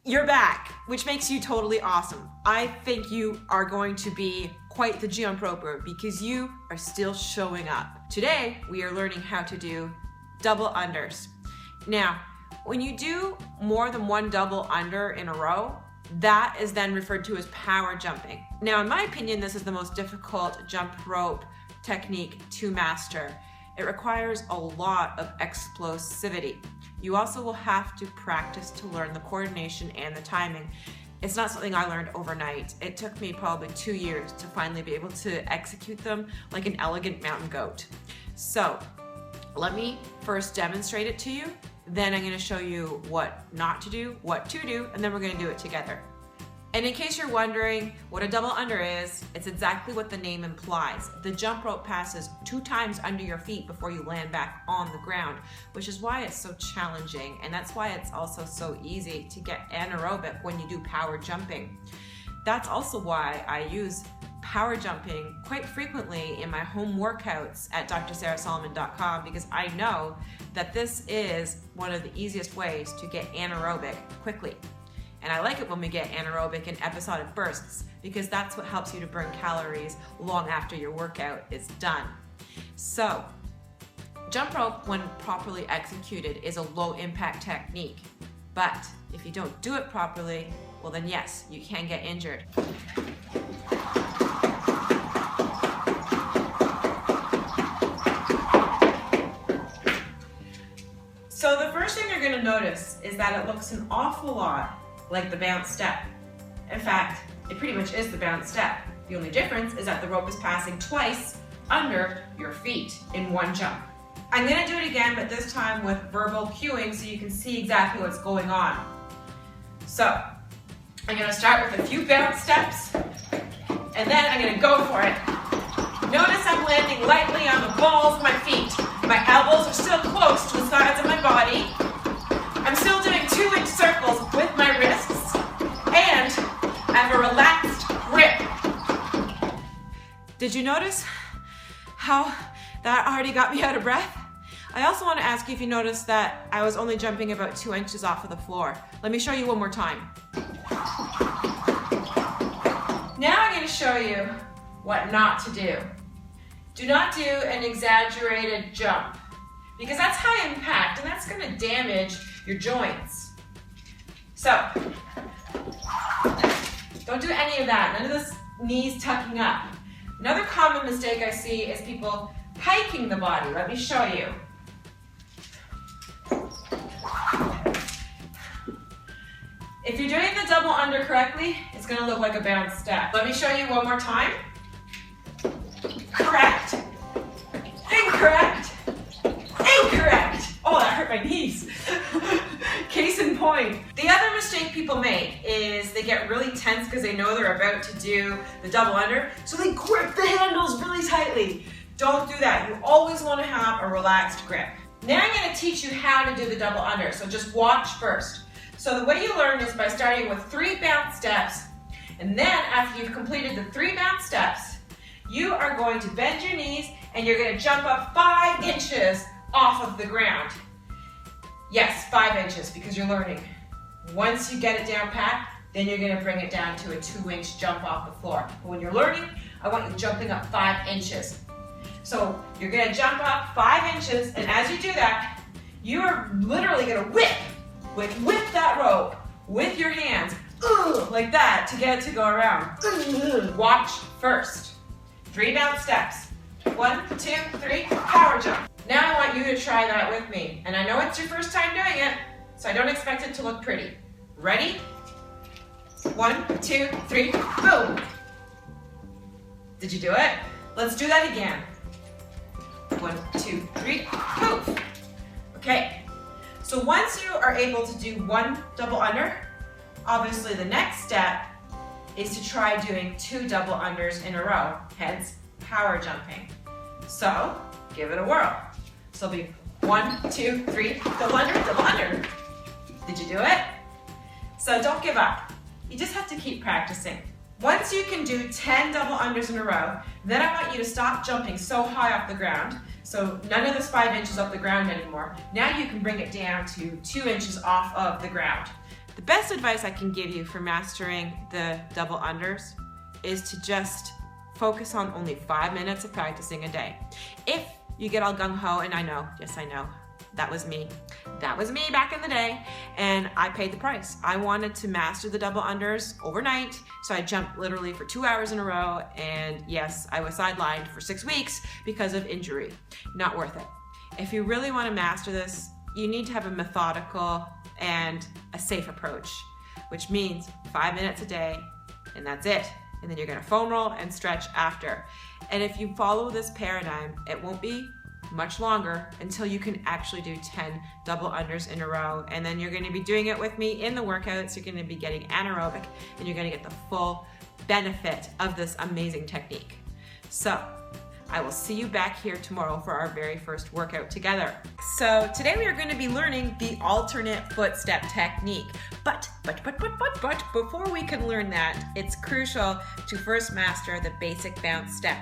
You're back, which makes you totally awesome. I think you are going to be quite the jump roper because you are still showing up. Today, we are learning how to do double unders. Now, when you do more than one double under in a row, that is then referred to as power jumping. Now, in my opinion, this is the most difficult jump rope technique to master. It requires a lot of explosivity. You also will have to practice to learn the coordination and the timing. It's not something I learned overnight. It took me probably 2 years to finally be able to execute them like an elegant mountain goat. So let me first demonstrate it to you. Then I'm going to show you what not to do, what to do, and then we're going to do it together. And in case you're wondering what a double under is, it's exactly what the name implies. The jump rope passes 2 times under your feet before you land back on the ground, which is why it's so challenging, and that's why it's also so easy to get anaerobic when you do power jumping. That's also why I use power jumping quite frequently in my home workouts at drsarahsolomon.com, because I know that this is one of the easiest ways to get anaerobic quickly. And I like it when we get anaerobic in episodic bursts because that's what helps you to burn calories long after your workout is done. So, jump rope, when properly executed, is a low impact technique. But if you don't do it properly, well then yes, you can get injured. So the first thing you're going to notice is that it looks an awful lot like the bounce step. In fact, it pretty much is the bounce step. The only difference is that the rope is passing twice under your feet in one jump. I'm gonna do it again, but this time with verbal cueing so you can see exactly what's going on. So, I'm gonna start with a few bounce steps, and then I'm gonna go for it. Notice I'm landing lightly on the balls of my feet. My elbows are still close to the sides of my body. I'm still doing 2-inch circles with my wrists, and I have a relaxed grip. Did you notice how that already got me out of breath? I also want to ask you if you noticed that I was only jumping about 2 inches off of the floor. Let me show you one more time. Now I'm going to show you what not to do. Do not do an exaggerated jump, because that's high impact and that's going to damage your joints. So, don't do any of that. None of this knees tucking up. Another common mistake I see is people hiking the body. Let me show you. If you're doing the double under correctly, it's going to look like a bounce step. Let me show you one more time. Correct. Incorrect. Incorrect. Oh, that hurt my knees. Case in point. The other mistake people make is they get really tense because they know they're about to do the double under, so they grip the handles really tightly. Don't do that. You always want to have a relaxed grip. Now I'm going to teach you how to do the double under, so just watch first. So the way you learn is by starting with 3 bounce steps, and then after you've completed the 3 bounce steps, you are going to bend your knees and you're going to jump up 5 inches off of the ground. Yes, 5 inches, because you're learning. Once you get it down pat, then you're going to bring it down to a 2-inch jump off the floor. But when you're learning, I want you jumping up 5 inches. So you're going to jump up 5 inches, and as you do that, you are literally going to whip that rope with your hands, like that, to get it to go around. Watch first. 3 bounce steps. 1, 2, 3, power jump. Now I want you to try that with me. And I know it's your first time doing it, so I don't expect it to look pretty. Ready? 1, 2, 3, boom. Did you do it? Let's do that again. 1, 2, 3, poof. Okay, so once you are able to do 1 double under, obviously the next step is to try doing 2 double unders in a row, hence power jumping. So, give it a whirl. So it'll be 1, 2, 3, double under, double under. Did you do it? So don't give up. You just have to keep practicing. Once you can do 10 double unders in a row, then I want you to stop jumping so high off the ground. So none of this 5 inches off the ground anymore. Now you can bring it down to 2 inches off of the ground. The best advice I can give you for mastering the double unders is to just focus on only 5 minutes of practicing a day. If you get all gung-ho, and I know, yes I know, that was me. That was me back in the day, and I paid the price. I wanted to master the double unders overnight, so I jumped literally for 2 hours in a row, and yes, I was sidelined for 6 weeks because of injury. Not worth it. If you really want to master this, you need to have a methodical and a safe approach, which means 5 minutes a day, and that's it. And then you're gonna foam roll and stretch after. And if you follow this paradigm, it won't be much longer until you can actually do 10 double unders in a row. And then you're gonna be doing it with me in the workouts. You're gonna be getting anaerobic, and you're gonna get the full benefit of this amazing technique. So I will see you back here tomorrow for our very first workout together. So today we are going to be learning the alternate footstep technique. But before we can learn that, it's crucial to first master the basic bounce step.